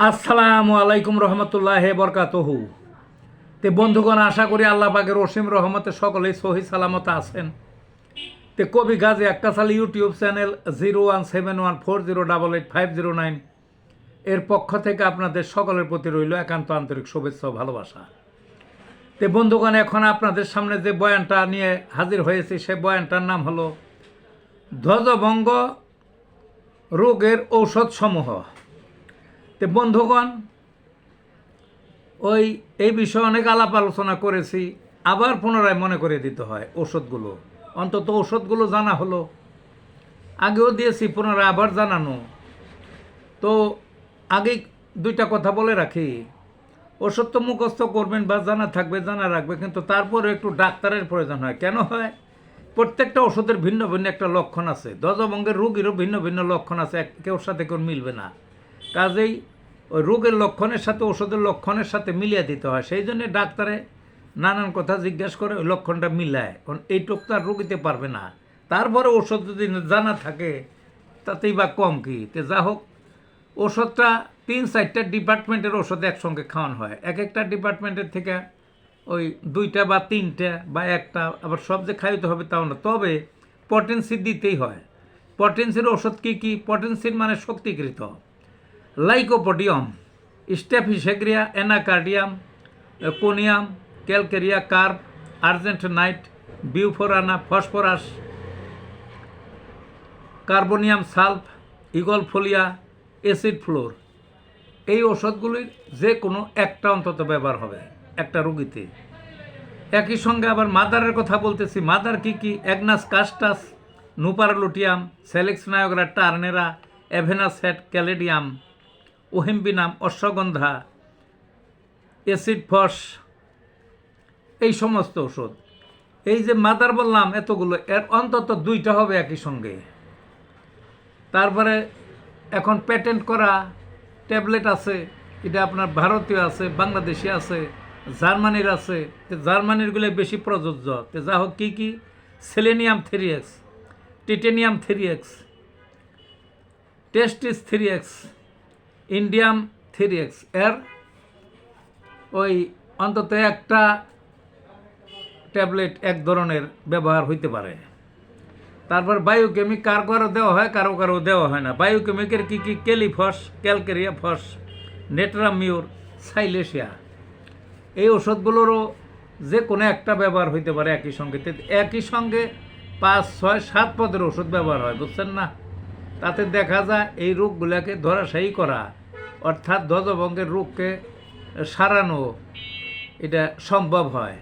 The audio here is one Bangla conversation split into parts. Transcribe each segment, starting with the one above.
আসসালামু আলাইকুম রহমতুল্লাহ বরকাতহু। তে বন্ধুগণ, আশা করি আল্লাহ পাকের অসীম রহমতে সকলেই সহি সালামত আছেন। তে কবি গাজী আক্কাস আলী ইউটিউব চ্যানেল 017140885009 এর পক্ষ থেকে আপনাদের সকলের প্রতি রইল একান্ত আন্তরিক শুভেচ্ছা ও ভালোবাসা। তে বন্ধুগণ, এখন আপনাদের সামনে যে বয়ানটা নিয়ে হাজির হয়েছি সে বয়ানটার নাম হলো ধ্বজভঙ্গ রোগের ঔষধসমূহ। তে বন্ধুগণ, এই বিষয়ে অনেক আলাপ আলোচনা করেছি, আবার পুনরায় মনে করে দিতে হয় ওষুধগুলো, অন্তত ওষুধগুলো জানা হলো, আগেও দিয়েছি পুনরায় আবার জানানো। তো আগে দুইটা কথা বলে রাখি, ওষুধ তো মুখস্থ করবেন বা জানা থাকবে, জানা রাখবে, কিন্তু তারপরে একটু ডাক্তারের প্রয়োজন হয়। কেন হয়? প্রত্যেকটা ওষুধের ভিন্ন ভিন্ন একটা লক্ষণ আছে, ধ্বজভঙ্গের রোগীরও ভিন্ন ভিন্ন লক্ষণ আছে, কেউ সাথে কেউ মিলবে না। কাজেই ওই রোগের লক্ষণের সাথে ওষুধের লক্ষণের সাথে মিলিয়ে দিতে হয়। সেই জন্যে ডাক্তারে নানান কথা জিজ্ঞাসা করে ওই লক্ষণটা মিলায়, কারণ এইটুক তো আর রোগীতে পারবে না। তারপরে ওষুধ যদি জানা থাকে তাতেই বা কম কি। তো যা হোক, ওষুধটা 3-4টা ডিপার্টমেন্টের ওষুধ একসঙ্গে খাওয়ানো হয়। এক একটা ডিপার্টমেন্টের থেকে ওই 2টা বা 3টা বা একটা, আবার সব যে খাইতে হবে তাও না, তবে পটেন্সি দিতেই হয়। পটেন্সির ওষুধ কী কী? পটেন্সির মানে শক্তিকৃত: lycopodium, staphysagria, anacardium, conium, calcarea, carb, argent nit, bufo rana, phosphorus, carboneum sulph, aegle folia, acid fluor. এই ওষুধগুলির যে কোনো একটা অন্তত ব্যবহার হবে একটা রোগীতে। একই সঙ্গে আবার মাদারের কথা বলতেছি। মাদার কি কি? Agnus castus, nuphar luteum, salix nigra, turnera, avena sat, caladium, yohimbinum, ashwagandha, acid phos, এই সমস্ত ওষুধ। এই যে মাদার বললাম এতগুলো, এর অন্তত 2টা হবে একই সঙ্গে। তারপরে এখন প্যাটেন্ট করা ট্যাবলেট আছে, এটা আপনার ভারতীয় আছে, বাংলাদেশি আছে, জার্মানির আছে। তো জার্মানিরগুলো বেশি প্রযোজ্য। তো যা হোক, কী কী? সেলেনিয়াম 3x, টিটেনিয়াম 3x, টেস্টিস 3x, ইন্ডিয়াম 3x। এর ওই অন্তত একটা ট্যাবলেট এক ধরনের ব্যবহার হইতে পারে। তারপর বায়োকেমিক কারো কারো দেওয়া হয়, কারো কারো দেওয়া হয় না। বায়োকেমিকের কী কী? ক্যালিফস, ক্যালকেরিয়া ফস, নেট্রামিউর, সাইলেশিয়া। এই ওষুধগুলোরও যে কোনো একটা ব্যবহার হইতে পারে একই সঙ্গে। একই সঙ্গে 5, 6, 7 পদের ওষুধ ব্যবহার হয়, বুঝছেন না? তাতে দেখা যায় এই রোগগুলোকে ধরাশায়ী করা, অর্থাৎ ধ্বজভঙ্গের রোগকে সারানো, এটা সম্ভব হয়।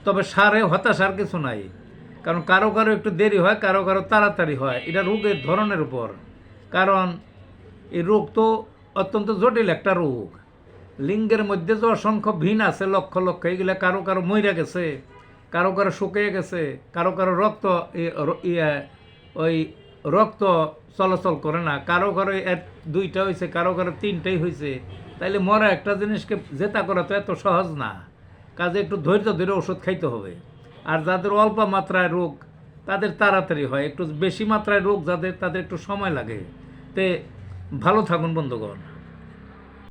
তবে সারে হতাশার কিছু নাই, কারণ কারো কারো একটু দেরি হয়, কারো কারো তাড়াতাড়ি হয়। এটা রোগের ধরনের উপর, কারণ এই রোগ তো অত্যন্ত জটিল একটা রোগ। লিঙ্গের মধ্যে যে অসংখ্য ভিন আছে, লক্ষ লক্ষ, এগুলো কারো কারো মইরা গেছে, কারো কারো শুকিয়ে গেছে, কারো কারো ওই রক্ত চলাচল করে না, কারো কারো 2টা হয়েছে, কারো কারো 3টাই হয়েছে। তাইলে মরা একটা জিনিসকে জেতা করা তো এত সহজ না। কাজে একটু ধৈর্য ধরে ওষুধ খাইতে হবে। আর যাদের অল্প মাত্রায় রোগ তাদের তাড়াতাড়ি হয়, একটু বেশি মাত্রায় রোগ যাদের, তাদের একটু সময় লাগে। তে ভালো থাকুন বন্ধুগণ।